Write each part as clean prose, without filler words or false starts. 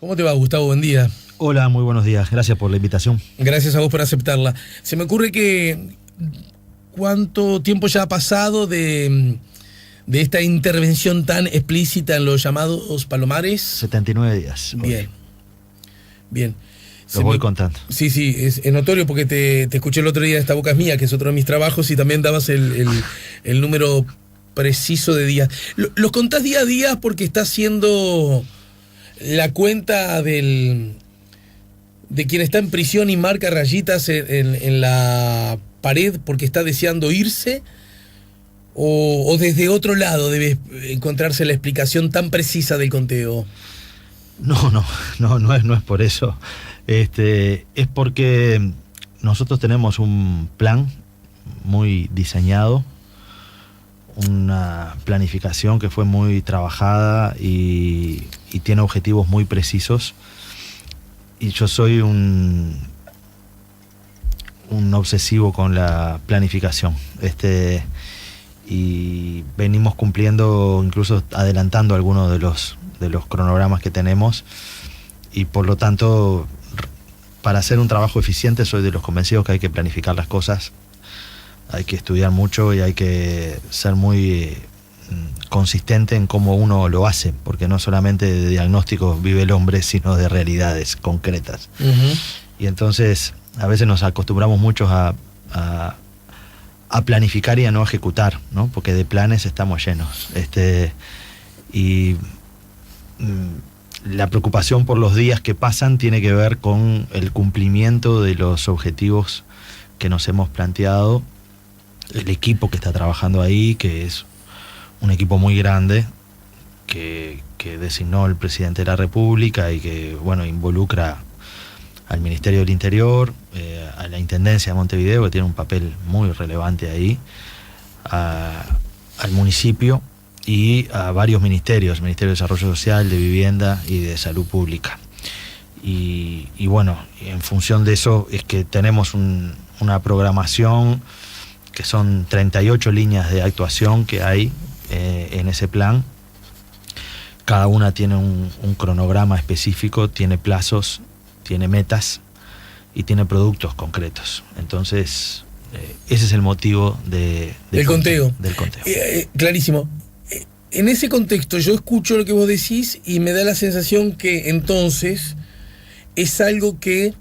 ¿Cómo te va, Gustavo? Buen día. Hola, muy buenos días. Gracias por la invitación. Gracias a vos por aceptarla. Se me ocurre que cuánto tiempo ya ha pasado de esta intervención tan explícita en los llamados palomares. 79 días. Bien, bien. Los voy contando. Sí, sí, es notorio porque te escuché el otro día en Esta Boca es Mía, que es otro de mis trabajos, y también dabas el número preciso de días. Los contás día a día porque está haciendo la cuenta de quien está en prisión y marca rayitas en la pared porque está deseando irse, o desde otro lado debe encontrarse la explicación tan precisa del conteo. No es por eso. Es porque nosotros tenemos un plan muy diseñado, una planificación que fue muy trabajada y tiene objetivos muy precisos. Y yo soy un obsesivo con la planificación. Y venimos cumpliendo, incluso adelantando algunos de los cronogramas que tenemos. Y por lo tanto, para hacer un trabajo eficiente, soy de los convencidos que hay que planificar las cosas. Hay que estudiar mucho y hay que ser muy consistente en cómo uno lo hace, porque no solamente de diagnósticos vive el hombre, sino de realidades concretas. Uh-huh. Y entonces a veces nos acostumbramos mucho a planificar y a no ejecutar, ¿no? Porque de planes estamos llenos. La preocupación por los días que pasan tiene que ver con el cumplimiento de los objetivos que nos hemos planteado, el equipo que está trabajando ahí, que es un equipo muy grande, que designó el presidente de la República y que, bueno, involucra al Ministerio del Interior, a la Intendencia de Montevideo, que tiene un papel muy relevante ahí, al municipio y a varios ministerios, Ministerio de Desarrollo Social, de Vivienda y de Salud Pública. Y bueno, en función de eso es que tenemos una programación que son 38 líneas de actuación que hay en ese plan. Cada una tiene un cronograma específico, tiene plazos, tiene metas y tiene productos concretos. Entonces, ese es el motivo del conteo. Clarísimo. En ese contexto yo escucho lo que vos decís y me da la sensación que entonces es algo que,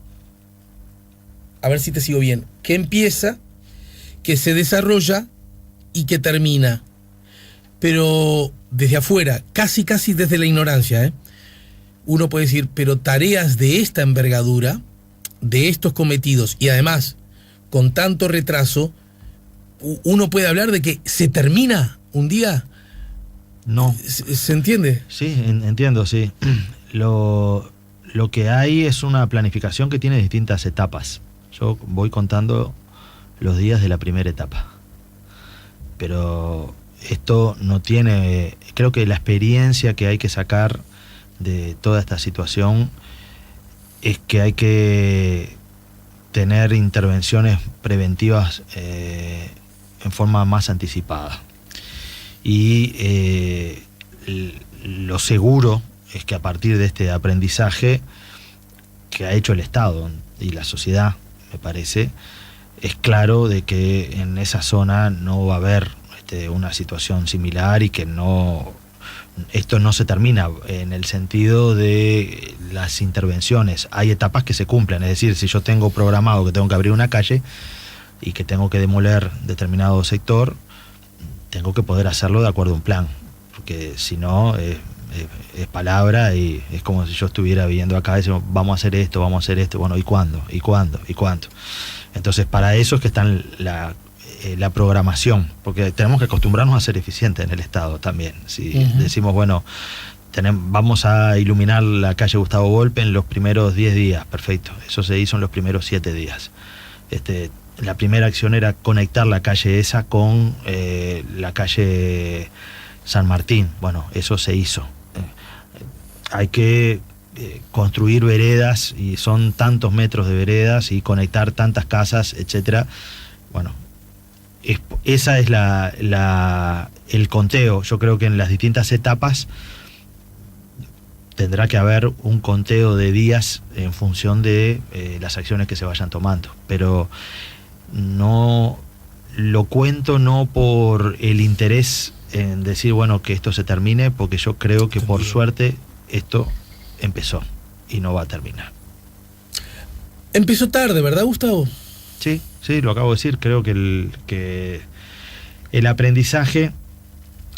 a ver si te sigo bien, que empieza, que se desarrolla y que termina. Pero desde afuera, casi desde la ignorancia, uno puede decir, pero tareas de esta envergadura, de estos cometidos, y además con tanto retraso, uno puede hablar de que se termina un día. No. ¿Se entiende? Sí, entiendo, sí. Lo que hay es una planificación que tiene distintas etapas. Yo voy contando los días de la primera etapa. Pero esto no tiene... Creo que la experiencia que hay que sacar de toda esta situación es que hay que tener intervenciones preventivas en forma más anticipada. Y lo seguro es que a partir de este aprendizaje que ha hecho el Estado y la sociedad, me parece, es claro de que en esa zona no va a haber una situación similar y que esto no se termina en el sentido de las intervenciones. Hay etapas que se cumplen, es decir, si yo tengo programado que tengo que abrir una calle y que tengo que demoler determinado sector, tengo que poder hacerlo de acuerdo a un plan, porque si no es palabra y es como si yo estuviera viviendo acá y decimos, vamos a hacer esto, bueno, ¿y cuándo? ¿Y cuándo? ¿Y cuánto? Entonces, para eso es que está la programación, porque tenemos que acostumbrarnos a ser eficientes en el Estado también. Si decimos, bueno, vamos a iluminar la calle Gustavo Volpe en los primeros 10 días, perfecto, eso se hizo en los primeros 7 días. La primera acción era conectar la calle esa con la calle San Martín. Bueno, eso se hizo. Hay que construir veredas y son tantos metros de veredas y conectar tantas casas, etcétera. Bueno, esa es el conteo. Yo creo que en las distintas etapas tendrá que haber un conteo de días en función de las acciones que se vayan tomando. Pero no lo cuento no por el interés en decir, bueno, que esto se termine, porque yo creo que por suerte esto empezó y no va a terminar. Empezó tarde, ¿verdad, Gustavo? Sí, lo acabo de decir. Creo que el aprendizaje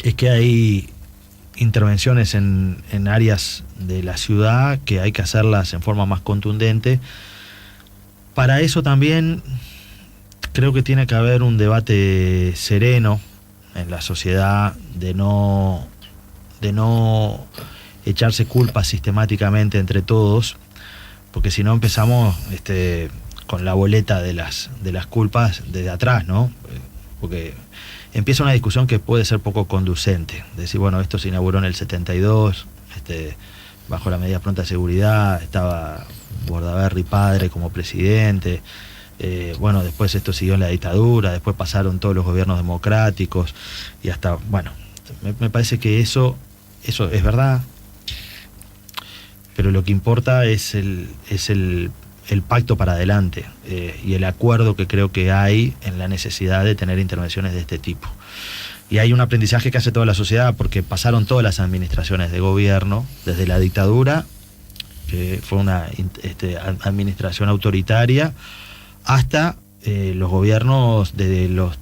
es que hay intervenciones en áreas de la ciudad que hay que hacerlas en forma más contundente. Para eso también creo que tiene que haber un debate sereno en la sociedad, de no echarse culpas sistemáticamente entre todos, porque si no empezamos con la boleta de las culpas desde atrás, ¿no? Porque empieza una discusión que puede ser poco conducente. Decir, bueno, esto se inauguró en el 72, bajo la medida pronta de seguridad, estaba Bordaberry padre como presidente. Bueno, después esto siguió en la dictadura, después pasaron todos los gobiernos democráticos y hasta, bueno, me parece que eso es verdad, pero lo que importa es el pacto para adelante y el acuerdo que creo que hay en la necesidad de tener intervenciones de este tipo. Y hay un aprendizaje que hace toda la sociedad, porque pasaron todas las administraciones de gobierno, desde la dictadura, que fue una administración autoritaria, hasta los gobiernos de los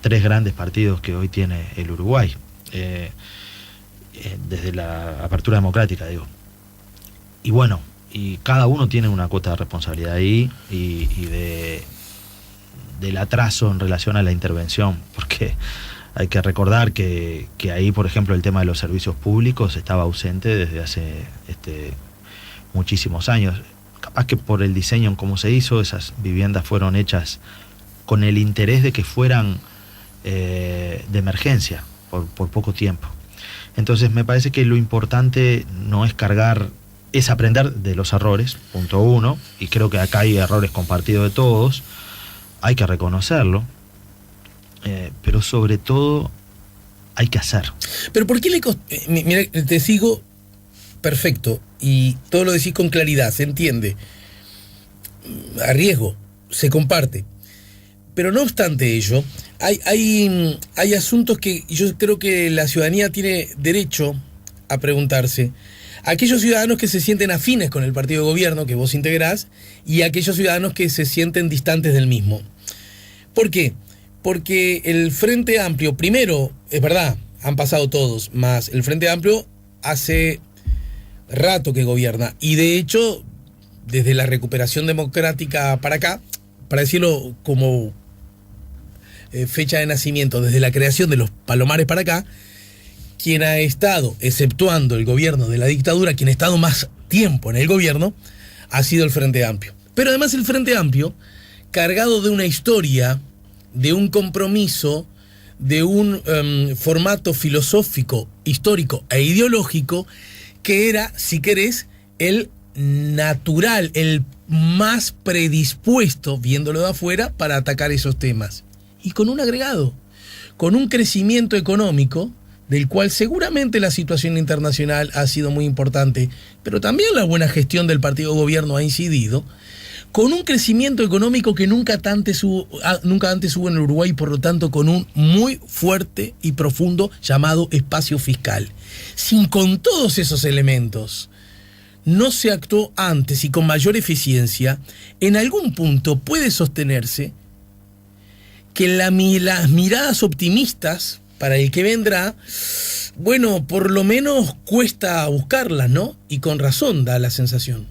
3 grandes partidos que hoy tiene el Uruguay, desde la apertura democrática, digo. Y bueno, y cada uno tiene una cuota de responsabilidad ahí y del atraso en relación a la intervención, porque hay que recordar que ahí, por ejemplo, el tema de los servicios públicos estaba ausente desde hace muchísimos años. Capaz que por el diseño en cómo se hizo, esas viviendas fueron hechas con el interés de que fueran de emergencia por poco tiempo. Entonces me parece que lo importante no es es aprender de los errores, punto 1, y creo que acá hay errores compartidos de todos, hay que reconocerlo, pero sobre todo hay que hacer. Pero ¿por qué le costó? Mira, te sigo perfecto y todo lo decís con claridad, se entiende, a riesgo, se comparte, pero no obstante ello, hay asuntos que yo creo que la ciudadanía tiene derecho a preguntarse. Aquellos ciudadanos que se sienten afines con el partido de gobierno que vos integrás y aquellos ciudadanos que se sienten distantes del mismo. ¿Por qué? Porque el Frente Amplio, primero, es verdad, han pasado todos, más el Frente Amplio hace rato que gobierna y de hecho, desde la recuperación democrática para acá, para decirlo como fecha de nacimiento, desde la creación de los Palomares para acá, quien ha estado, exceptuando el gobierno de la dictadura, quien ha estado más tiempo en el gobierno, ha sido el Frente Amplio. Pero además el Frente Amplio, cargado de una historia, de un compromiso, de un formato filosófico, histórico e ideológico, que era, si querés, el natural, el más predispuesto, viéndolo de afuera, para atacar esos temas. Y con un agregado, con un crecimiento económico, del cual seguramente la situación internacional ha sido muy importante, pero también la buena gestión del partido de gobierno ha incidido, con un crecimiento económico que nunca antes hubo en el Uruguay, por lo tanto con un muy fuerte y profundo llamado espacio fiscal. Sin con todos esos elementos no se actuó antes y con mayor eficiencia, en algún punto puede sostenerse que las miradas optimistas para el que vendrá, bueno, por lo menos cuesta buscarlas, ¿no? Y con razón da la sensación.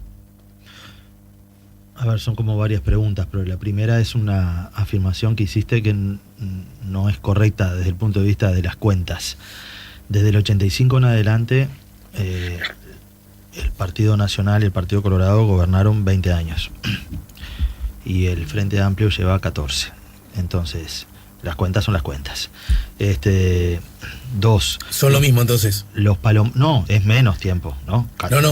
A ver, son como varias preguntas, pero la primera es una afirmación que hiciste que no es correcta desde el punto de vista de las cuentas. Desde el 85 en adelante, el Partido Nacional y el Partido Colorado gobernaron 20 años. Y el Frente Amplio lleva 14. Entonces, las cuentas son las cuentas. Dos. Son lo mismo entonces. No, es menos tiempo, ¿no?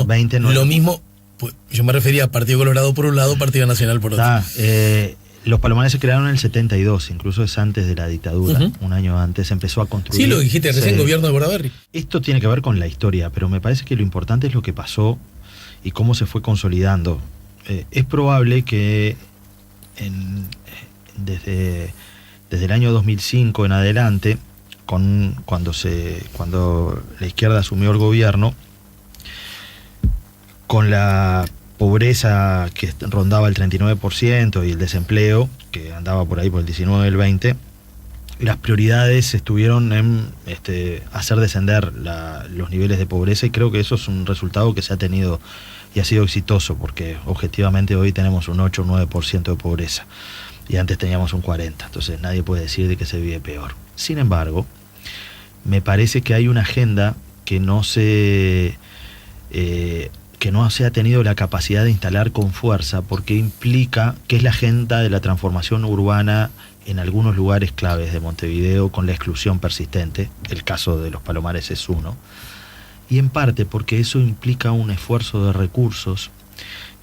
20 no. Lo mismo, pues, yo me refería a Partido Colorado por un lado, Partido Nacional por otro. Los Palomares se crearon en el 72, incluso es antes de la dictadura, un año antes, empezó a construir. Sí, lo dijiste recién, gobierno de Bordaberry. Esto tiene que ver con la historia, pero me parece que lo importante es lo que pasó y cómo se fue consolidando. Es probable que desde el año 2005 en adelante, cuando la izquierda asumió el gobierno, con la pobreza que rondaba el 39% y el desempleo que andaba por ahí por el 19, el 20, las prioridades estuvieron en hacer descender los niveles de pobreza, y creo que eso es un resultado que se ha tenido y ha sido exitoso, porque objetivamente hoy tenemos un 8 o 9% de pobreza y antes teníamos un 40%, entonces nadie puede decir de que se vive peor. Sin embargo, me parece que hay una agenda que no se ha tenido la capacidad de instalar con fuerza, porque implica que es la agenda de la transformación urbana en algunos lugares claves de Montevideo, con la exclusión persistente. El caso de los Palomares es uno, y en parte porque eso implica un esfuerzo de recursos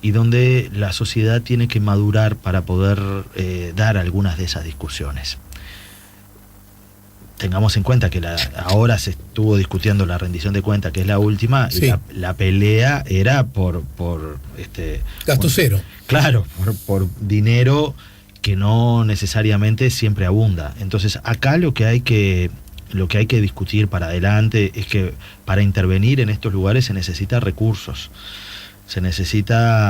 y donde la sociedad tiene que madurar para poder dar algunas de esas discusiones. Tengamos en cuenta que ahora se estuvo discutiendo la rendición de cuentas, que es la última, sí. Y la pelea era por gasto cero. Claro, por dinero que no necesariamente siempre abunda. Entonces acá lo que hay que discutir para adelante es que para intervenir en estos lugares se necesita recursos.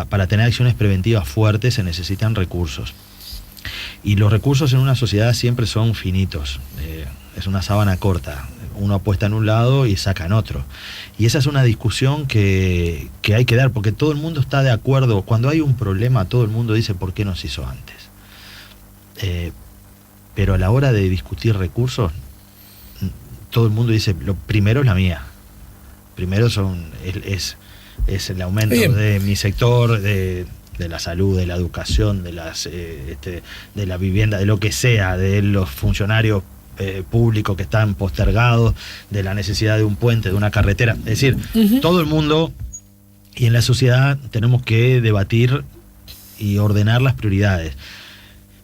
Para tener acciones preventivas fuertes se necesitan recursos. Y los recursos en una sociedad siempre son finitos. Es una sábana corta. Uno apuesta en un lado y saca en otro. Y esa es una discusión que hay que dar, porque todo el mundo está de acuerdo. Cuando hay un problema, todo el mundo dice ¿por qué no se hizo antes? Pero a la hora de discutir recursos, todo el mundo dice, lo primero es la mía. Primero es el aumento de mi sector, de la salud, de la educación, de la vivienda, de lo que sea, de los funcionarios públicos que están postergados, de la necesidad de un puente, de una carretera. Es decir, todo el mundo y en la sociedad tenemos que debatir y ordenar las prioridades.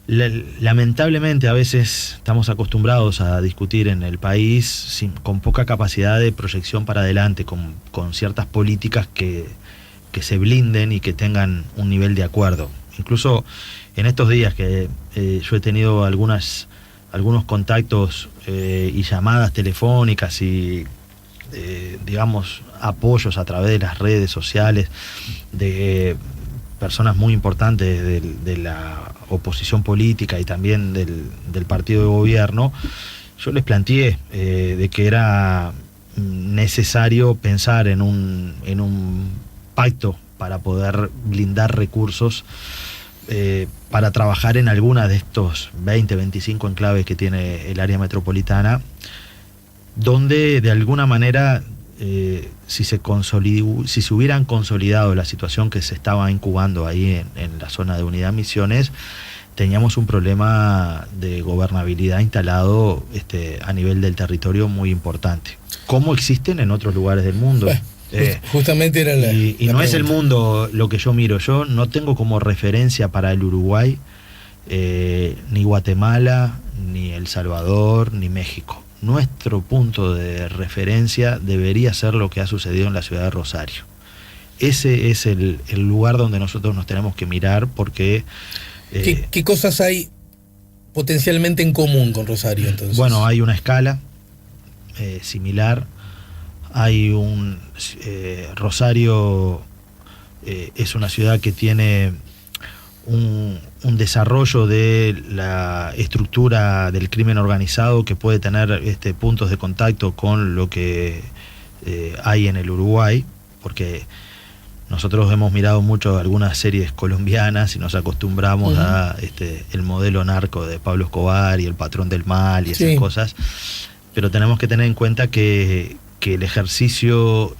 Lamentablemente a veces estamos acostumbrados a discutir en el país con poca capacidad de proyección para adelante, con ciertas políticas que se blinden y que tengan un nivel de acuerdo. Incluso en estos días que yo he tenido algunos contactos y llamadas telefónicas y digamos apoyos a través de las redes sociales de personas muy importantes de la oposición política y también del partido de gobierno, yo les planteé de que era necesario pensar en un pacto para poder blindar recursos para trabajar en alguna de estos 20, 25 enclaves que tiene el área metropolitana, donde de alguna manera si se hubieran consolidado la situación que se estaba incubando ahí en la zona de Unidad Misiones, teníamos un problema de gobernabilidad instalado a nivel del territorio muy importante, como existen en otros lugares del mundo. Justamente era la y no es el mundo lo que yo miro. Yo no tengo como referencia para el Uruguay ni Guatemala, ni El Salvador, ni México. Nuestro punto de referencia debería ser lo que ha sucedido en la ciudad de Rosario. Ese es el lugar donde nosotros nos tenemos que mirar, porque... ¿Qué cosas hay potencialmente en común con Rosario, entonces? Bueno, hay una escala similar. Hay Rosario es una ciudad que tiene un desarrollo de la estructura del crimen organizado que puede tener puntos de contacto con lo que hay en el Uruguay, porque nosotros hemos mirado mucho algunas series colombianas y nos acostumbramos a el modelo narco de Pablo Escobar y el patrón del mal y esas cosas, pero tenemos que tener en cuenta que el ejercicio,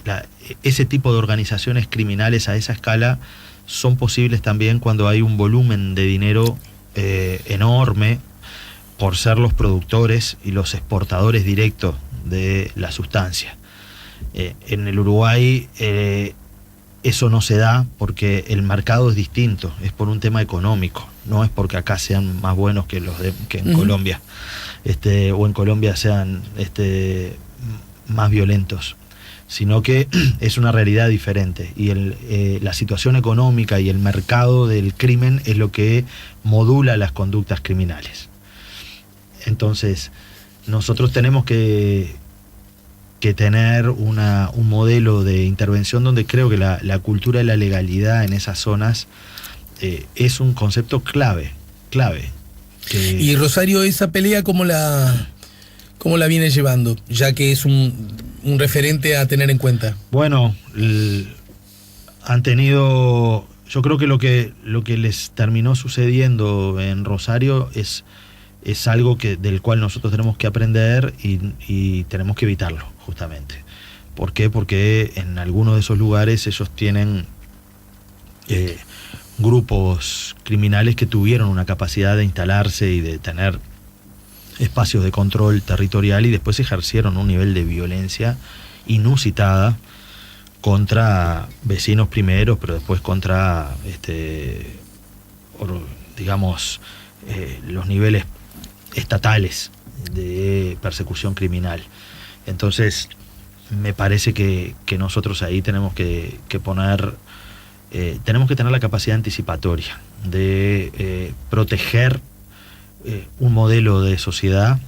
ese tipo de organizaciones criminales a esa escala son posibles también cuando hay un volumen de dinero enorme, por ser los productores y los exportadores directos de la sustancia. En el Uruguay eso no se da porque el mercado es distinto, es por un tema económico, no es porque acá sean más buenos que que en Colombia, o en Colombia sean más violentos, sino que es una realidad diferente y la situación económica y el mercado del crimen es lo que modula las conductas criminales. Entonces, nosotros tenemos que tener un modelo de intervención donde creo que la cultura de la legalidad en esas zonas es un concepto clave. Y Rosario, esa pelea, ¿cómo la viene llevando? Ya que es un referente a tener en cuenta. Bueno, han tenido... Yo creo que lo que les terminó sucediendo en Rosario es algo del cual nosotros tenemos que aprender y tenemos que evitarlo, justamente. ¿Por qué? Porque en algunos de esos lugares ellos tienen grupos criminales que tuvieron una capacidad de instalarse y de tener espacios de control territorial y después ejercieron un nivel de violencia inusitada contra vecinos primeros, pero después contra, digamos, los niveles estatales de persecución criminal. Entonces, me parece que nosotros ahí tenemos que tener la capacidad anticipatoria de proteger un modelo de sociedad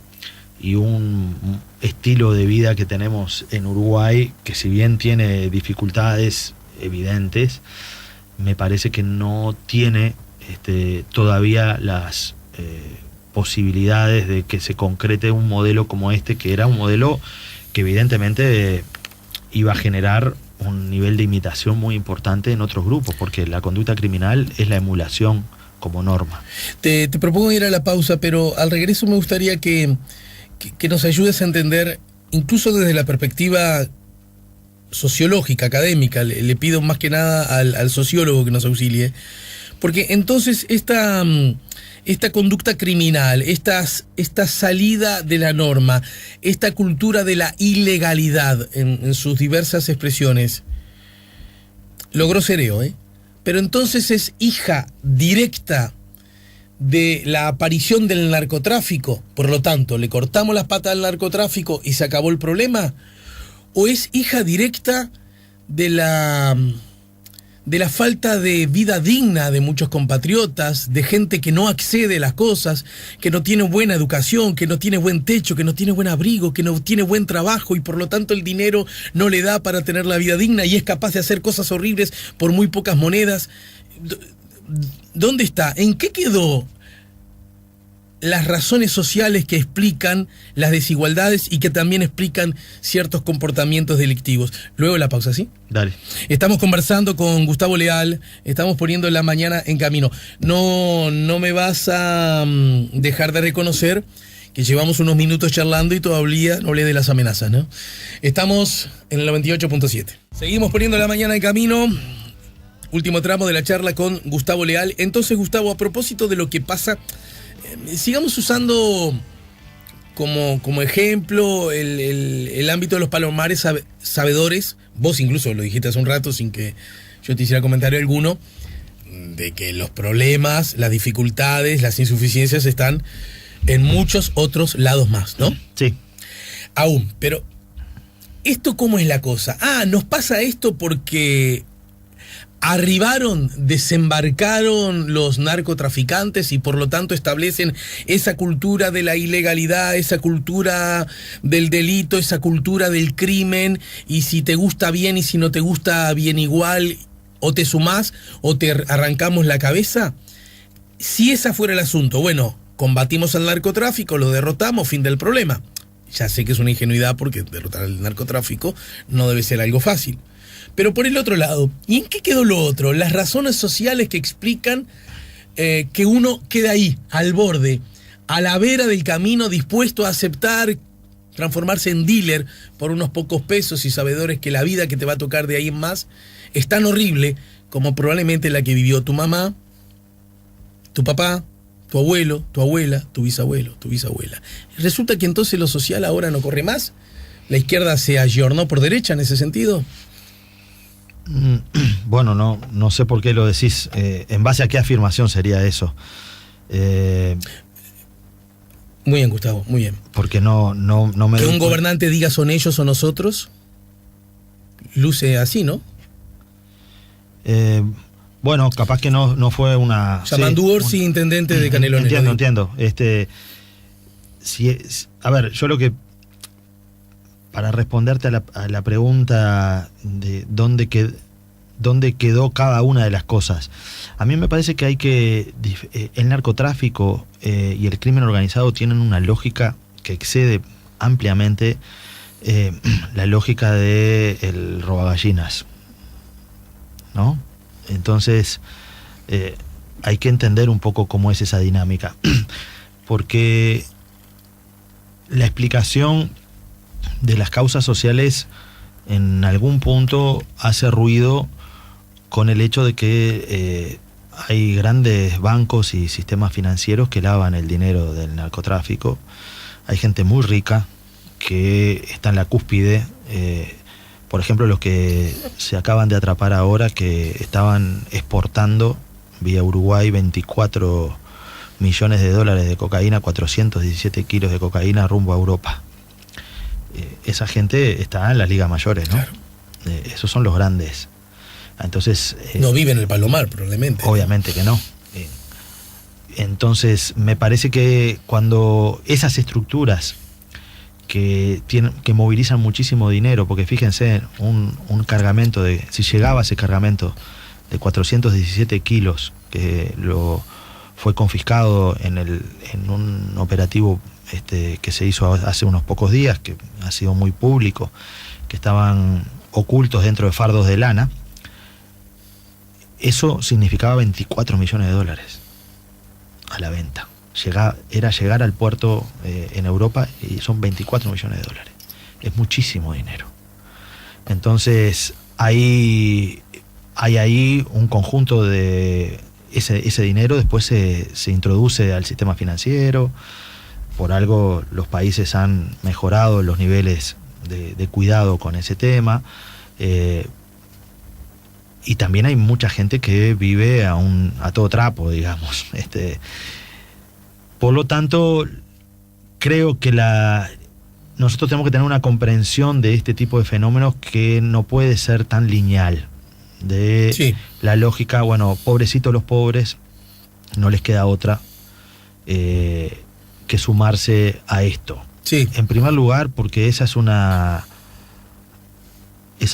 y un estilo de vida que tenemos en Uruguay, que si bien tiene dificultades evidentes, me parece que no tiene todavía las posibilidades de que se concrete un modelo como que era un modelo que evidentemente iba a generar un nivel de imitación muy importante en otros grupos, porque la conducta criminal es la emulación como norma. Te propongo ir a la pausa, pero al regreso me gustaría que nos ayudes a entender, incluso desde la perspectiva sociológica, académica, le pido más que nada al sociólogo que nos auxilie, porque entonces esta conducta criminal, esta salida de la norma, esta cultura de la ilegalidad en sus diversas expresiones, lo grosereo, pero entonces es hija directa de la aparición del narcotráfico, por lo tanto, ¿le cortamos las patas al narcotráfico y se acabó el problema? ¿O es hija directa de la falta de vida digna de muchos compatriotas, de gente que no accede a las cosas, que no tiene buena educación, que no tiene buen techo, que no tiene buen abrigo, que no tiene buen trabajo y por lo tanto el dinero no le da para tener la vida digna y es capaz de hacer cosas horribles por muy pocas monedas? ¿Dónde está? ¿En qué quedó las razones sociales que explican las desigualdades y que también explican ciertos comportamientos delictivos? Luego de la pausa, ¿sí? Dale. Estamos conversando con Gustavo Leal, estamos poniendo la mañana en camino. No me vas a dejar de reconocer que llevamos unos minutos charlando y todavía no hablé de las amenazas, ¿no? Estamos en el 98.7. Seguimos poniendo la mañana en camino. Último tramo de la charla con Gustavo Leal. Entonces, Gustavo, a propósito de lo que pasa, sigamos usando como ejemplo el ámbito de los palomares sabedores. Vos incluso lo dijiste hace un rato sin que yo te hiciera comentario alguno, de que los problemas, las dificultades, las insuficiencias están en muchos otros lados más, ¿no? Sí. Aún, pero ¿esto cómo es la cosa? Nos pasa esto porque desembarcaron los narcotraficantes y por lo tanto establecen esa cultura de la ilegalidad, esa cultura del delito, esa cultura del crimen, y si te gusta bien y si no te gusta bien igual, o te sumás o te arrancamos la cabeza. Si ese fuera el asunto, bueno, combatimos al narcotráfico, lo derrotamos, fin del problema. Ya sé que es una ingenuidad porque derrotar al narcotráfico no debe ser algo fácil. Pero por el otro lado, ¿y en qué quedó lo otro? Las razones sociales que explican que uno queda ahí, al borde, a la vera del camino, dispuesto a aceptar transformarse en dealer por unos pocos pesos y sabedores que la vida que te va a tocar de ahí en más es tan horrible como probablemente la que vivió tu mamá, tu papá, tu abuelo, tu abuela, tu bisabuelo, tu bisabuela. Resulta que entonces lo social ahora no corre más. ¿La izquierda se ayornó por derecha en ese sentido? Bueno, no sé por qué lo decís. ¿En base a qué afirmación sería eso? Muy bien, Gustavo, muy bien. Porque no me... Que un gobernante diga son ellos o nosotros, luce así, ¿no? Bueno, capaz que no fue una... Yamandú Orsi, intendente de Canelones. Entiendo. A ver, yo lo que... Para responderte a la pregunta de dónde quedó cada una de las cosas, a mí me parece que hay que... el narcotráfico y el crimen organizado tienen una lógica que excede ampliamente la lógica de el robagallinas, ¿no? Entonces hay que entender un poco cómo es esa dinámica, porque la explicación de las causas sociales en algún punto hace ruido con el hecho de que hay grandes bancos y sistemas financieros que lavan el dinero del narcotráfico. Hay gente muy rica que está en la cúspide. Por ejemplo, los que se acaban de atrapar ahora, que estaban exportando vía Uruguay 24 millones de dólares de cocaína, 417 kilos de cocaína rumbo a Europa. Esa gente está en las ligas mayores, ¿no? Claro. Esos son los grandes. Entonces... no vive en el Palomar, probablemente. Obviamente que no. Entonces, me parece que cuando esas estructuras que movilizan muchísimo dinero, porque fíjense, un cargamento si llegaba ese cargamento de 417 kilos, que fue confiscado en un operativo que se hizo hace unos pocos días, que ha sido muy público, que estaban ocultos dentro de fardos de lana, eso significaba 24 millones de dólares a la venta. Era llegar al puerto en Europa y son 24 millones de dólares. Es muchísimo dinero. Entonces hay ahí un conjunto de ese dinero, después se introduce al sistema financiero. Por algo los países han mejorado los niveles de cuidado con ese tema. Y también hay mucha gente que vive a todo trapo, digamos. Por lo tanto, creo que nosotros tenemos que tener una comprensión de este tipo de fenómenos que no puede ser tan lineal. Sí. La lógica, bueno, pobrecitos los pobres, no les queda otra que sumarse a esto. Sí. En primer lugar, porque es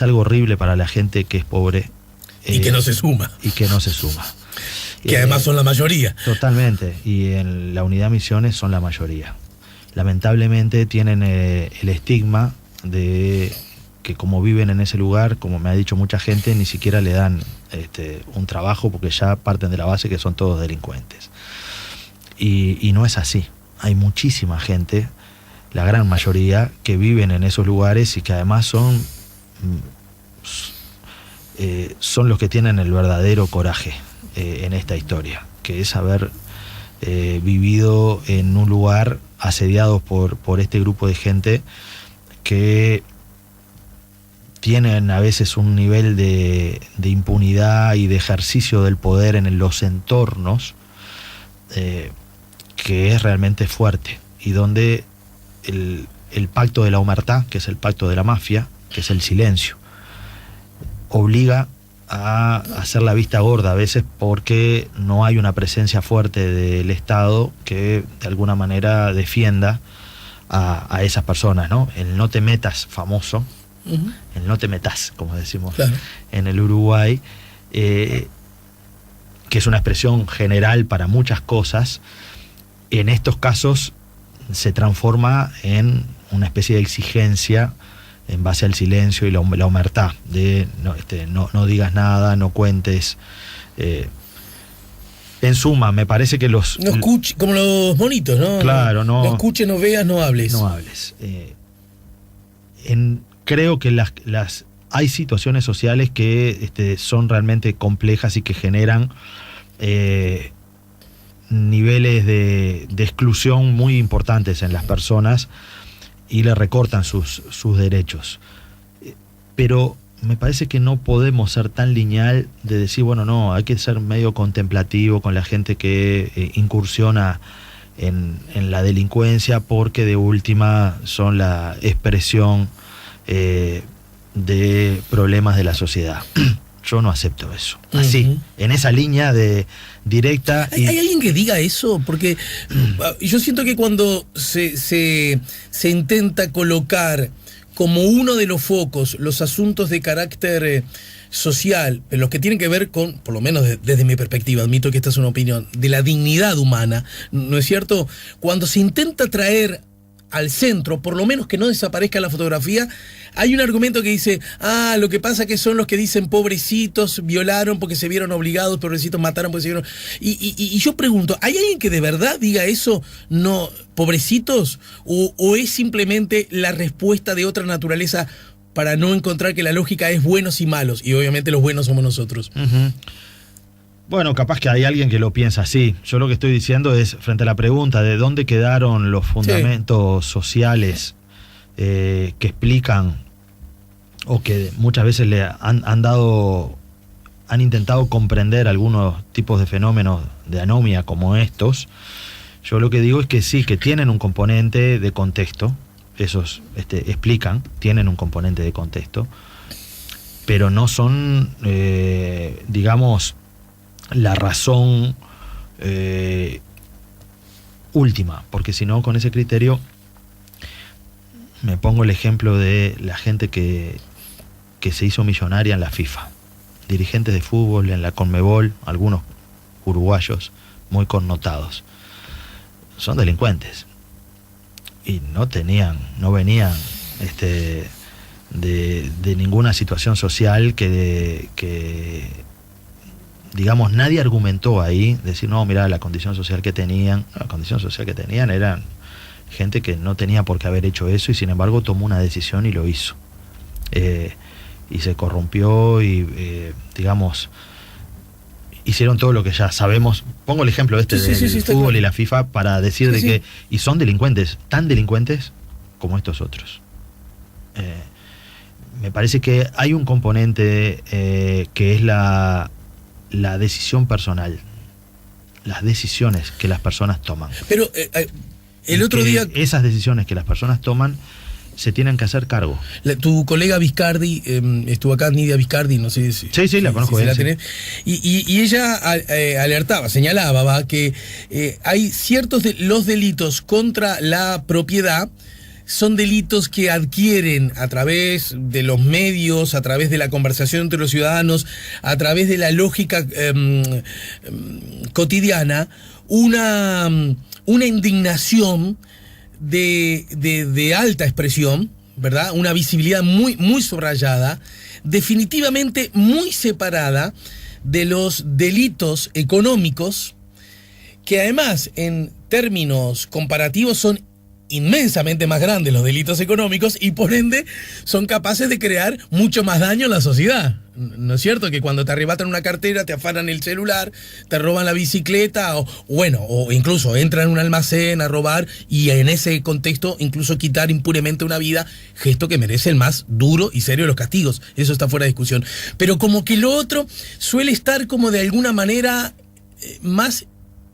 algo horrible para la gente que es pobre. Y que no se suma. Que además son la mayoría. Totalmente. Y en la unidad Misiones son la mayoría. Lamentablemente tienen el estigma de que como viven en ese lugar, como me ha dicho mucha gente, ni siquiera le dan un trabajo porque ya parten de la base que son todos delincuentes. Y no es así. Hay muchísima gente, la gran mayoría, que viven en esos lugares y que además son los que tienen el verdadero coraje en esta historia, que es haber vivido en un lugar asediados por este grupo de gente que tienen a veces un nivel de impunidad y de ejercicio del poder en los entornos que es realmente fuerte, y donde el pacto de la omertá, que es el pacto de la mafia, que es el silencio, obliga a hacer la vista gorda a veces, porque no hay una presencia fuerte del Estado que de alguna manera defienda a esas personas, ¿no? El no te metas famoso, uh-huh. El no te metas, como decimos, claro, en el Uruguay, que es una expresión general para muchas cosas, en estos casos se transforma en una especie de exigencia en base al silencio y la omertá, de no digas nada, no cuentes. En suma, me parece que los... No escuches, como los monitos, ¿no? Claro, no... No escuches, no veas, no hables. No hables. Creo que hay situaciones sociales que son realmente complejas y que generan niveles de exclusión muy importantes en las personas y le recortan sus derechos. Pero me parece que no podemos ser tan lineal de decir, bueno, no, hay que ser medio contemplativo con la gente que incursiona en la delincuencia, porque de última son la expresión de problemas de la sociedad. Yo no acepto eso. Así, en esa línea de directa. ¿Hay alguien que diga eso? Porque yo siento que cuando se intenta colocar como uno de los focos los asuntos de carácter social, pero los que tienen que ver con, por lo menos desde mi perspectiva, admito que esta es una opinión, de la dignidad humana, ¿no es cierto? Cuando se intenta traer al centro, por lo menos que no desaparezca la fotografía, hay un argumento que dice, lo que pasa que son los que dicen pobrecitos violaron porque se vieron obligados, pobrecitos mataron porque se vieron... Y yo pregunto, ¿hay alguien que de verdad diga eso, no, pobrecitos? ¿O es simplemente la respuesta de otra naturaleza para no encontrar que la lógica es buenos y malos? Y obviamente los buenos somos nosotros. Bueno, capaz que hay alguien que lo piensa así. Yo lo que estoy diciendo es, frente a la pregunta de dónde quedaron los fundamentos sociales que explican, o que muchas veces le han intentado comprender algunos tipos de fenómenos de anomia como estos, yo lo que digo es que sí, que tienen un componente de contexto, esos explican, tienen un componente de contexto, pero no son, digamos, la razón última, porque si no, con ese criterio me pongo el ejemplo de la gente que se hizo millonaria en la FIFA, dirigentes de fútbol en la Conmebol, algunos uruguayos muy connotados, son delincuentes y no venían de ninguna situación social que digamos, nadie argumentó ahí, decir, no, mira, la condición social que tenían. La condición social que tenían eran gente que no tenía por qué haber hecho eso, y sin embargo tomó una decisión y lo hizo. Y se corrompió y, digamos, hicieron todo lo que ya sabemos. Pongo el ejemplo del fútbol claro. Y la FIFA para decir de que, y son delincuentes, tan delincuentes como estos otros. Me parece que hay un componente que es la decisión personal, las decisiones que las personas toman. Pero el otro día... Esas decisiones que las personas toman se tienen que hacer cargo. Tu colega Viscardi, estuvo acá, Nidia Viscardi, no sé si... Sí, la conozco bien. Y ella alertaba, señalaba que hay ciertos los delitos contra la propiedad, son delitos que adquieren a través de los medios, a través de la conversación entre los ciudadanos, a través de la lógica cotidiana, una indignación de alta expresión, ¿verdad? Una visibilidad muy, muy subrayada, definitivamente muy separada de los delitos económicos, que además en términos comparativos son inmensamente más grandes los delitos económicos y por ende son capaces de crear mucho más daño en la sociedad. ¿No es cierto? Que cuando te arrebatan una cartera, te afanan el celular, te roban la bicicleta o incluso entran en un almacén a robar y en ese contexto incluso quitar impunemente una vida, gesto que merece el más duro y serio de los castigos. Eso está fuera de discusión. Pero como que lo otro suele estar como de alguna manera más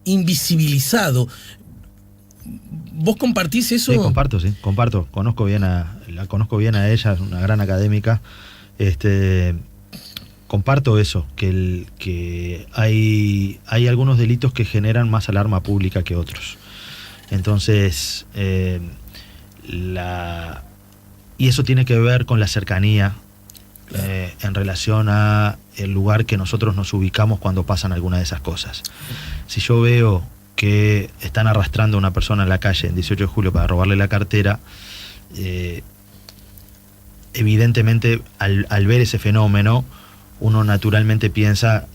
invisibilizado. ¿Vos compartís eso? Sí, comparto. La conozco bien a ella, es una gran académica. Comparto eso, que hay algunos delitos que generan más alarma pública que otros. Entonces, y eso tiene que ver con la cercanía, claro, en relación a el lugar que nosotros nos ubicamos cuando pasan alguna de esas cosas. Si yo veo que están arrastrando a una persona en la calle en 18 de julio para robarle la cartera, evidentemente al ver ese fenómeno uno naturalmente piensa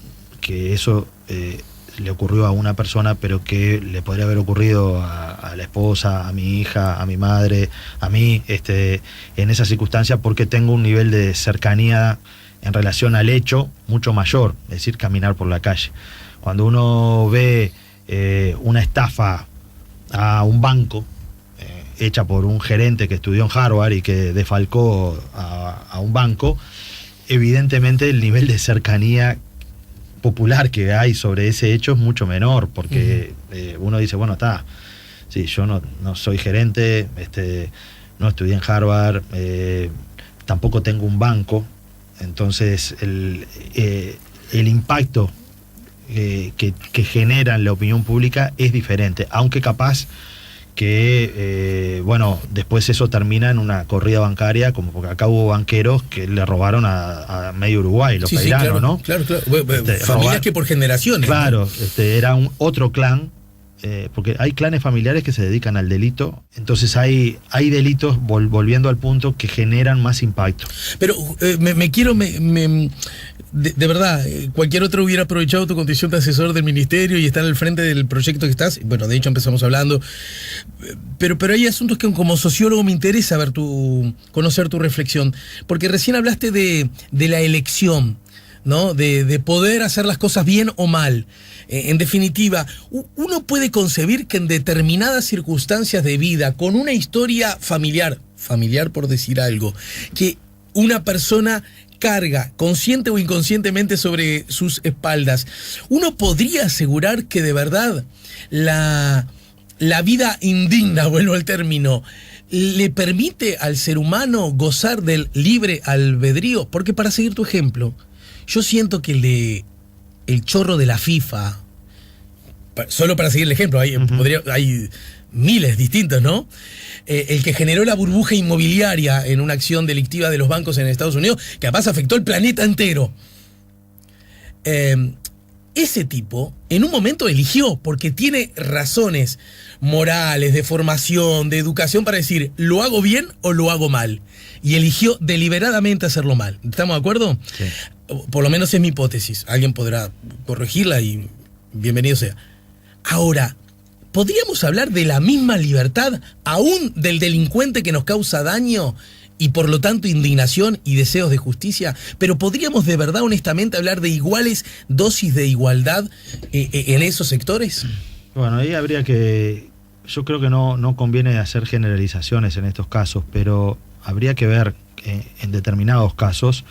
que eso le ocurrió a una persona, pero que le podría haber ocurrido a la esposa, a mi hija, a mi madre, a mí, en esa circunstancia, porque tengo un nivel de cercanía en relación al hecho mucho mayor, es decir, caminar por la calle. Cuando uno ve una estafa a un banco hecha por un gerente que estudió en Harvard y que defalcó a un banco, evidentemente el nivel de cercanía popular que hay sobre ese hecho es mucho menor, porque uno dice, bueno, está, sí, yo no soy gerente, no estudié en Harvard, tampoco tengo un banco, entonces el impacto que genera en la opinión pública es diferente, aunque capaz que, después eso termina en una corrida bancaria, como porque acá hubo banqueros que le robaron a medio Uruguay, los Peirano, claro, ¿no? Claro. Familias que por generaciones. Claro, ¿no? Era otro clan, porque hay clanes familiares que se dedican al delito, entonces hay delitos, volviendo al punto, que generan más impacto. Pero de verdad, cualquier otro hubiera aprovechado tu condición de asesor del ministerio y estar al frente del proyecto que estás. Bueno, de hecho empezamos hablando. Pero hay asuntos que como sociólogo me interesa conocer tu reflexión. Porque recién hablaste de la elección, ¿no? De poder hacer las cosas bien o mal. En definitiva, uno puede concebir que en determinadas circunstancias de vida, con una historia familiar por decir algo, que una persona carga, consciente o inconscientemente, sobre sus espaldas, uno podría asegurar que de verdad la vida indigna, vuelvo al término, le permite al ser humano gozar del libre albedrío. Porque, para seguir tu ejemplo, yo siento que el chorro de la FIFA, solo para seguir el ejemplo, hay miles distintos, ¿no? El que generó la burbuja inmobiliaria en una acción delictiva de los bancos en Estados Unidos, que además afectó el planeta entero. Ese tipo, en un momento eligió, porque tiene razones morales, de formación, de educación, para decir, ¿lo hago bien o lo hago mal? Y eligió deliberadamente hacerlo mal. ¿Estamos de acuerdo? Sí. Por lo menos es mi hipótesis. Alguien podrá corregirla y bienvenido sea. Ahora, ¿podríamos hablar de la misma libertad aún del delincuente que nos causa daño y por lo tanto indignación y deseos de justicia? Pero ¿podríamos de verdad, honestamente, hablar de iguales dosis de igualdad en esos sectores? Bueno, ahí habría que... Yo creo que no conviene hacer generalizaciones en estos casos, pero habría que ver en determinados casos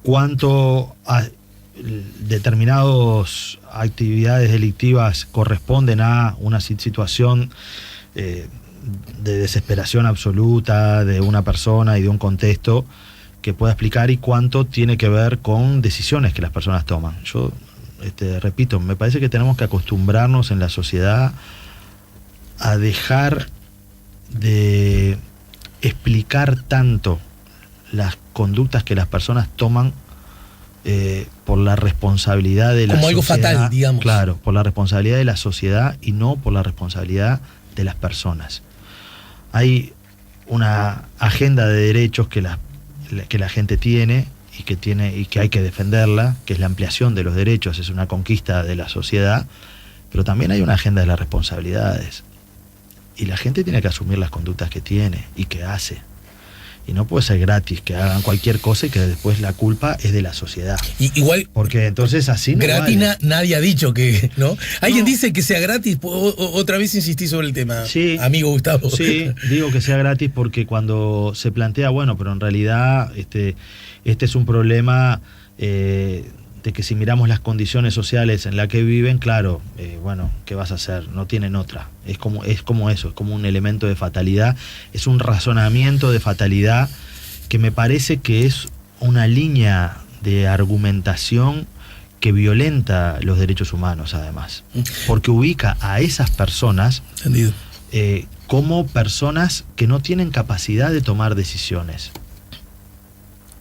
cuánto... determinadas actividades delictivas corresponden a una situación de desesperación absoluta de una persona y de un contexto que pueda explicar, y cuánto tiene que ver con decisiones que las personas toman. Yo repito, me parece que tenemos que acostumbrarnos en la sociedad a dejar de explicar tanto las conductas que las personas toman por la responsabilidad de la sociedad. Como algo fatal, digamos. Claro, por la responsabilidad de la sociedad y no por la responsabilidad de las personas. Hay una agenda de derechos que la gente tiene y que hay que defenderla, que es la ampliación de los derechos, es una conquista de la sociedad, pero también hay una agenda de las responsabilidades. Y la gente tiene que asumir las conductas que tiene y que hace. Y no puede ser gratis, que hagan cualquier cosa y que después la culpa es de la sociedad. Igual, porque entonces así no gratis vale. Nadie ha dicho que, ¿no? Alguien dice que sea gratis. Otra vez insistí sobre el tema, sí, amigo Gustavo. Sí, digo que sea gratis porque cuando se plantea, bueno, pero en realidad este es un problema de que si miramos las condiciones sociales en las que viven, claro, ¿qué vas a hacer? No tienen otra. Es como eso, es como un elemento de fatalidad, es un razonamiento de fatalidad que me parece que es una línea de argumentación que violenta los derechos humanos, además, porque ubica a esas personas como personas que no tienen capacidad de tomar decisiones,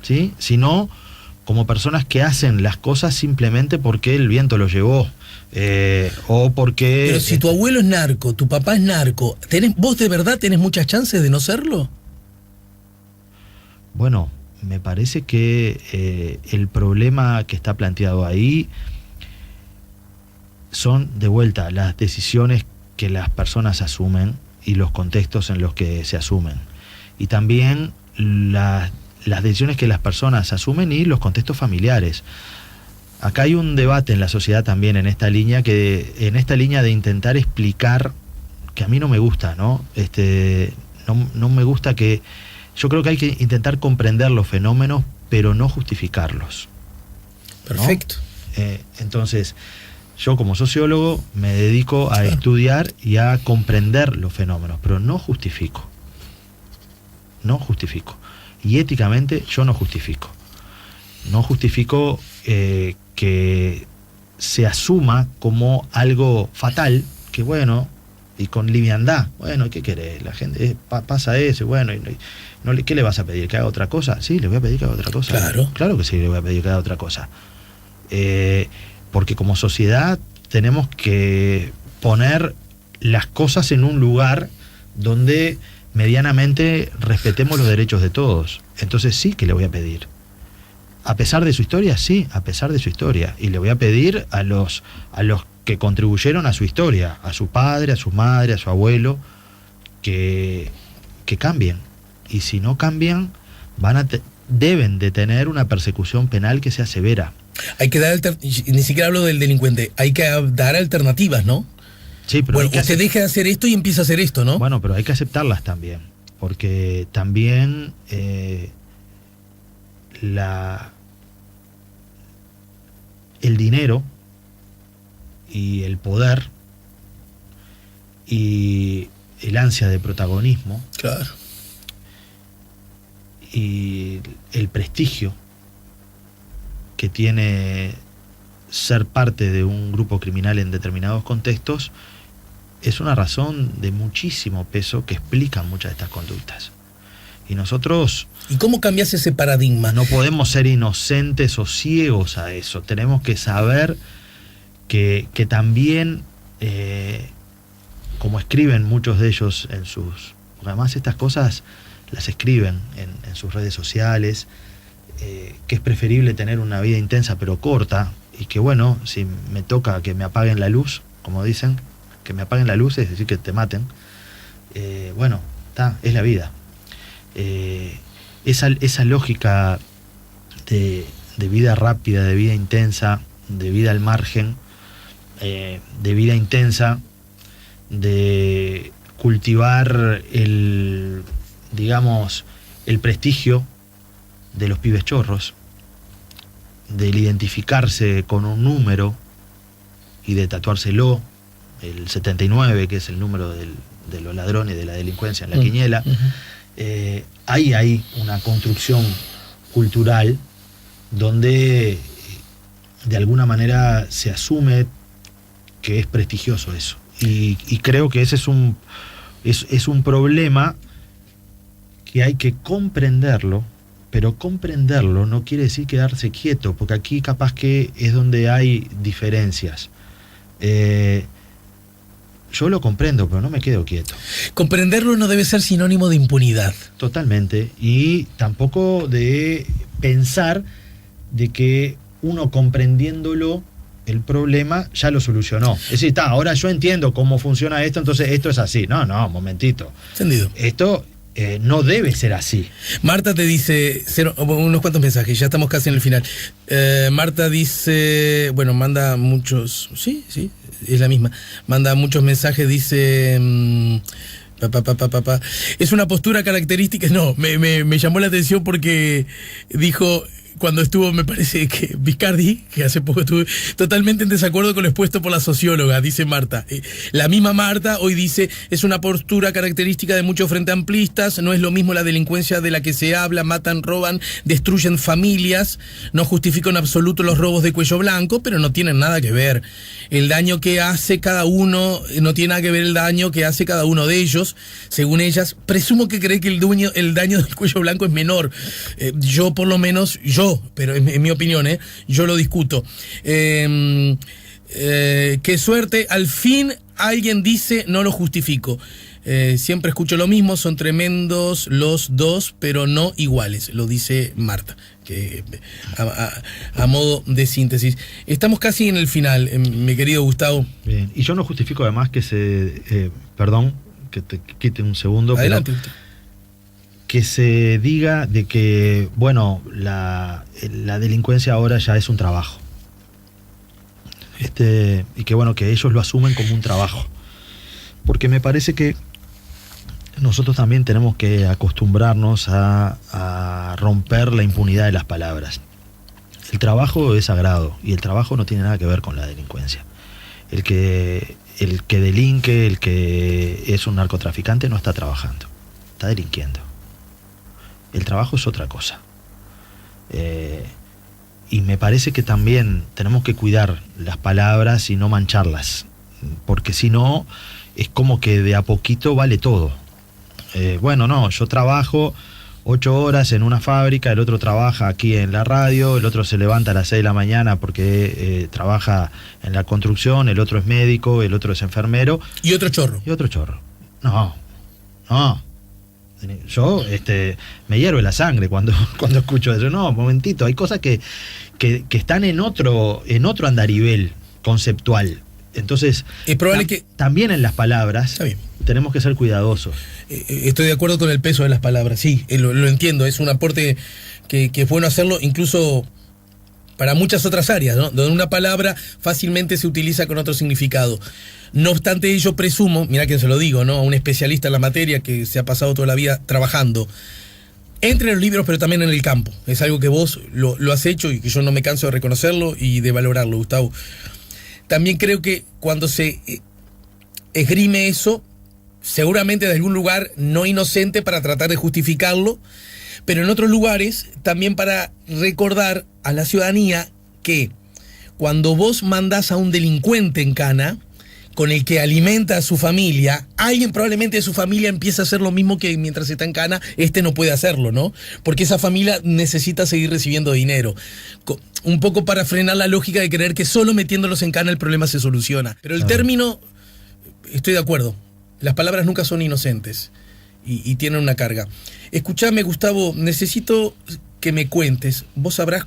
¿sí? Sino como personas que hacen las cosas simplemente porque el viento los llevó, o porque... Pero si tu abuelo es narco, tu papá es narco, ¿vos de verdad tenés muchas chances de no serlo? Bueno, me parece que el problema que está planteado ahí son, de vuelta, las decisiones que las personas asumen y los contextos en los que se asumen. Y también las decisiones que las personas asumen y los contextos familiares. Acá hay un debate en la sociedad también en esta línea de intentar explicar, que a mí no me gusta, ¿no? No me gusta que Yo creo que hay que intentar comprender los fenómenos, pero no justificarlos. Perfecto. ¿No? Entonces, yo como sociólogo me dedico a estudiar y a comprender los fenómenos, pero no justifico. No justifico. Y éticamente yo no justifico. No justifico que se asuma como algo fatal, que bueno, y con liviandad, bueno, ¿qué querés? La gente pasa eso, bueno, ¿qué le vas a pedir? ¿Que haga otra cosa? Sí, le voy a pedir que haga otra cosa. Claro. Claro que sí, le voy a pedir que haga otra cosa. Porque como sociedad tenemos que poner las cosas en un lugar donde medianamente respetemos los derechos de todos. Entonces sí que le voy a pedir. A pesar de su historia, sí, a pesar de su historia. Y le voy a pedir a los que contribuyeron a su historia, a su padre, a su madre, a su abuelo, que cambien. Y si no cambian, deben de tener una persecución penal que sea severa. Hay que dar, ni siquiera hablo del delincuente, hay que dar alternativas, ¿no? Sí, pero bueno, usted deja de hacer esto y empieza a hacer esto, ¿no? Bueno, pero hay que aceptarlas también, porque también el dinero y el poder y el ansia de protagonismo, claro, y el prestigio que tiene ser parte de un grupo criminal en determinados contextos es una razón de muchísimo peso que explica muchas de estas conductas. Y nosotros... ¿Y cómo cambias ese paradigma? No podemos ser inocentes o ciegos a eso. Tenemos que saber que también, como escriben muchos de ellos en sus... Porque además estas cosas las escriben en sus redes sociales, que es preferible tener una vida intensa pero corta, y que bueno, si me toca que me apaguen la luz, como dicen, que me apaguen la luz es decir que te maten, bueno, es la vida. Esa lógica de vida rápida, de vida intensa, de vida al margen, de vida intensa, de cultivar el prestigio de los pibes chorros, del identificarse con un número y de tatuárselo, el 79, que es el número de los ladrones, de la delincuencia en la quiniela. Hay una construcción cultural donde de alguna manera se asume que es prestigioso eso. Y creo que ese es un problema que hay que comprenderlo, pero comprenderlo no quiere decir quedarse quieto, porque aquí capaz que es donde hay diferencias. Yo lo comprendo, pero no me quedo quieto. Comprenderlo no debe ser sinónimo de impunidad. Totalmente. Y tampoco de pensar de que uno comprendiéndolo, el problema ya lo solucionó. Es decir, ahora yo entiendo cómo funciona esto, entonces esto es así. No, momentito. Entendido. Esto no debe ser así. Marta te dice, unos cuantos mensajes, ya estamos casi en el final. Marta dice, bueno, manda muchos, sí, es la misma, manda muchos mensajes, dice... Es una postura característica, no, me llamó la atención porque dijo... Cuando estuvo, me parece que Viscardi, que hace poco estuve totalmente en desacuerdo con lo expuesto por la socióloga, dice Marta. La misma Marta hoy dice, es una postura característica de muchos frente amplistas, no es lo mismo la delincuencia de la que se habla, matan, roban, destruyen familias, no justifico en absoluto los robos de cuello blanco, pero no tienen nada que ver. El daño que hace cada uno, no tiene nada que ver el daño que hace cada uno de ellos, según ellas. Presumo que cree que el daño del cuello blanco es menor. Yo por lo menos, pero en mi opinión, yo lo discuto. Qué suerte, al fin alguien dice, no lo justifico. Siempre escucho lo mismo, son tremendos los dos, pero no iguales, lo dice Marta, que a modo de síntesis. Estamos casi en el final, mi querido Gustavo. Bien, y yo no justifico además que perdón, que te quite un segundo. Adelante. Pero que se diga de que, bueno, la delincuencia ahora ya es un trabajo. Y que, bueno, que ellos lo asumen como un trabajo. Porque me parece que nosotros también tenemos que acostumbrarnos a romper la impunidad de las palabras. El trabajo es sagrado y el trabajo no tiene nada que ver con la delincuencia. El que delinque, el que es un narcotraficante no está trabajando, está delinquiendo. El trabajo es otra cosa. Y me parece que también tenemos que cuidar las palabras y no mancharlas, porque si no, es como que de a poquito vale todo. Bueno, no, yo trabajo 8 horas en una fábrica, el otro trabaja aquí en la radio, el otro se levanta a las 6 de la mañana porque trabaja en la construcción, el otro es médico, el otro es enfermero. Y otro chorro. Y otro chorro. No. Yo me hierve la sangre cuando escucho eso. No, momentito, hay cosas que están en otro andarivel conceptual. Entonces, es probable que también en las palabras tenemos que ser cuidadosos. Estoy de acuerdo con el peso de las palabras, sí, lo entiendo, es un aporte que es bueno hacerlo, incluso para muchas otras áreas, ¿no? Donde una palabra fácilmente se utiliza con otro significado. No obstante, yo presumo, mira que se lo digo, ¿no? A un especialista en la materia que se ha pasado toda la vida trabajando entre los libros, pero también en el campo. Es algo que vos lo has hecho y que yo no me canso de reconocerlo y de valorarlo, Gustavo. También creo que cuando se esgrime eso, seguramente de algún lugar no inocente para tratar de justificarlo, pero en otros lugares también para recordar a la ciudadanía que cuando vos mandás a un delincuente en cana, con el que alimenta a su familia, alguien probablemente de su familia empieza a hacer lo mismo que mientras está en cana, no puede hacerlo, ¿no? Porque esa familia necesita seguir recibiendo dinero. Un poco para frenar la lógica de creer que solo metiéndolos en cana el problema se soluciona. Pero el término, estoy de acuerdo, las palabras nunca son inocentes y tienen una carga. Escuchame, Gustavo, necesito que me cuentes, vos sabrás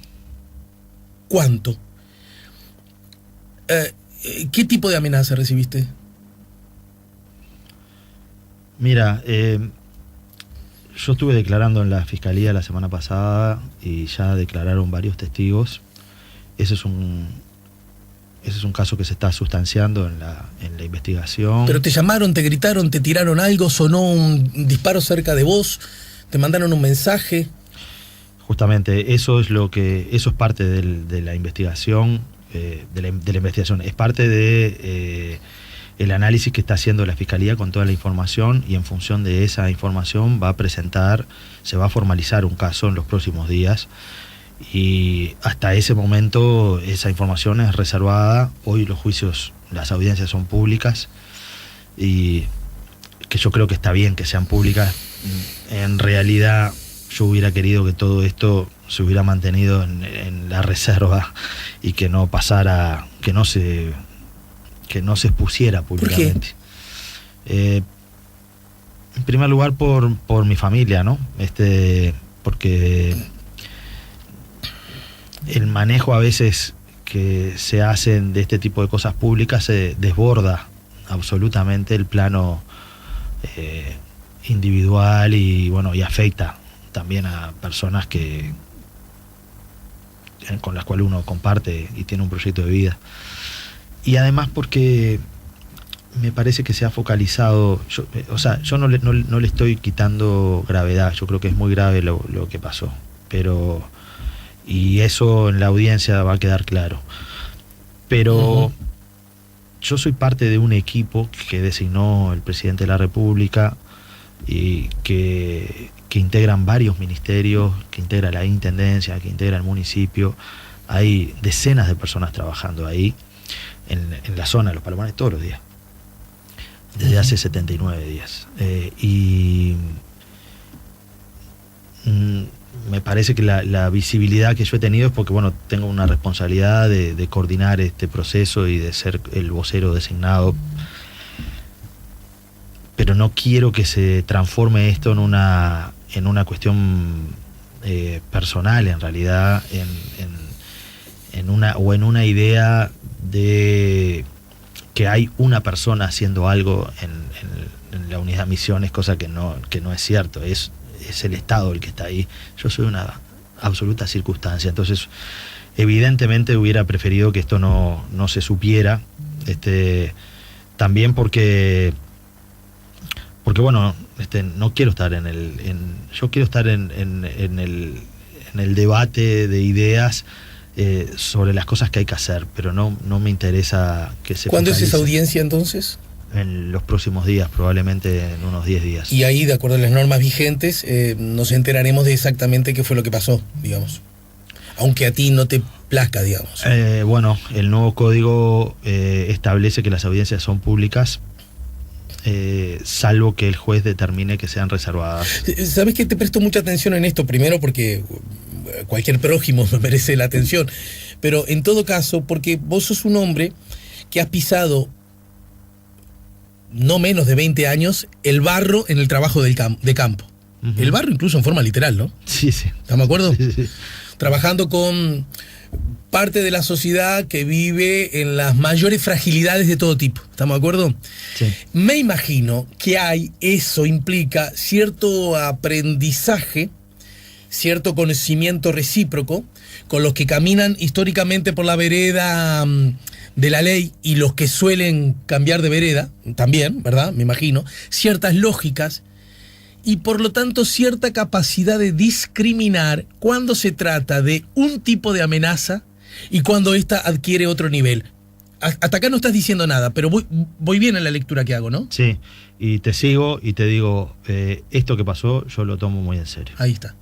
cuánto. ¿Qué tipo de amenaza recibiste? Mira, yo estuve declarando en la fiscalía la semana pasada y ya declararon varios testigos. Ese es un caso que se está sustanciando en la investigación. ¿Pero te llamaron, te gritaron, te tiraron algo, sonó un disparo cerca de vos, te mandaron un mensaje? Justamente, eso es parte de la investigación. De la investigación, es parte de el análisis que está haciendo la Fiscalía con toda la información, y en función de esa información se va a formalizar un caso en los próximos días, y hasta ese momento esa información es reservada. Hoy los juicios, las audiencias son públicas, y que yo creo que está bien que sean públicas. En realidad yo hubiera querido que todo esto se hubiera mantenido en la reserva y que no pasara, que no se expusiera públicamente. ¿Por qué? En primer lugar por mi familia, ¿no? Porque el manejo a veces que se hacen de este tipo de cosas públicas se desborda absolutamente el plano individual y afecta también a personas con las cuales uno comparte y tiene un proyecto de vida. Y además porque me parece que se ha focalizado, yo no le estoy quitando gravedad, yo creo que es muy grave lo que pasó, y eso en la audiencia va a quedar claro. Pero yo soy parte de un equipo que designó el presidente de la República y que integran varios ministerios, que integra la intendencia, que integra el municipio. Hay decenas de personas trabajando ahí, en la zona de Los Palomares, todos los días, desde hace 79 días. Me parece que la visibilidad que yo he tenido es porque, tengo una responsabilidad de coordinar este proceso y de ser el vocero designado. Pero no quiero que se transforme esto en una cuestión personal, en realidad, en una idea de que hay una persona haciendo algo en la unidad Misiones, cosa que no es cierto. Es el Estado el que está ahí. Yo soy una absoluta circunstancia. Entonces, evidentemente hubiera preferido que esto no se supiera, también porque no quiero estar yo quiero estar en el debate de ideas sobre las cosas que hay que hacer, pero no me interesa que se ¿Cuándo es esa focalice. audiencia entonces? En los próximos días, probablemente en unos 10 días. Y ahí, de acuerdo a las normas vigentes, nos enteraremos de exactamente qué fue lo que pasó, digamos. Aunque a ti no te plazca, digamos. Bueno, el nuevo código establece que las audiencias son públicas, salvo que el juez determine que sean reservadas. ¿Sabes qué? Te presto mucha atención en esto, primero porque cualquier prójimo me merece la atención, pero en todo caso, porque vos sos un hombre que has pisado no menos de 20 años el barro en el trabajo de campo. Uh-huh. El barro incluso en forma literal, ¿no? Sí. ¿Estamos de acuerdo? Sí. Trabajando con parte de la sociedad que vive en las mayores fragilidades de todo tipo. ¿Estamos de acuerdo? Sí. Me imagino que eso implica cierto aprendizaje, cierto conocimiento recíproco con los que caminan históricamente por la vereda de la ley y los que suelen cambiar de vereda, también, ¿verdad? Me imagino, ciertas lógicas y por lo tanto cierta capacidad de discriminar cuando se trata de un tipo de amenaza y cuando ésta adquiere otro nivel. Hasta acá no estás diciendo nada, pero voy bien en la lectura que hago, ¿no? Sí, y te sigo y te digo, esto que pasó yo lo tomo muy en serio. Ahí está.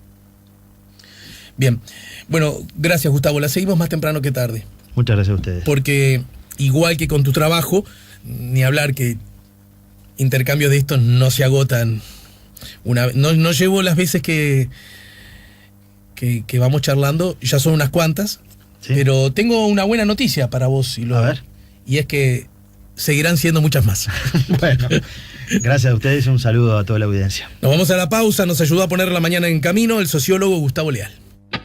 Bien, bueno, gracias Gustavo, la seguimos más temprano que tarde. Muchas gracias a ustedes. Porque igual que con tu trabajo, ni hablar que intercambios de estos no se agotan. No llevo las veces que vamos charlando, ya son unas cuantas, ¿sí? Pero tengo una buena noticia para vos. A ver. Y es que seguirán siendo muchas más. Bueno, gracias a ustedes y un saludo a toda la audiencia. Nos vamos a la pausa, nos ayudó a poner la mañana en camino el sociólogo Gustavo Leal.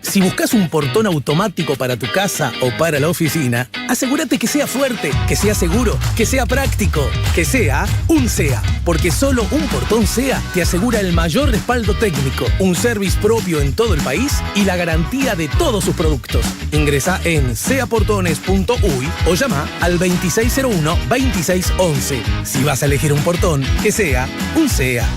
Si buscas un portón automático para tu casa o para la oficina, asegúrate que sea fuerte, que sea seguro, que sea práctico, que sea un SEA. Porque solo un portón SEA te asegura el mayor respaldo técnico, un service propio en todo el país y la garantía de todos sus productos. Ingresa en seaportones.uy o llama al 2601-2611. Si vas a elegir un portón, que sea un SEA.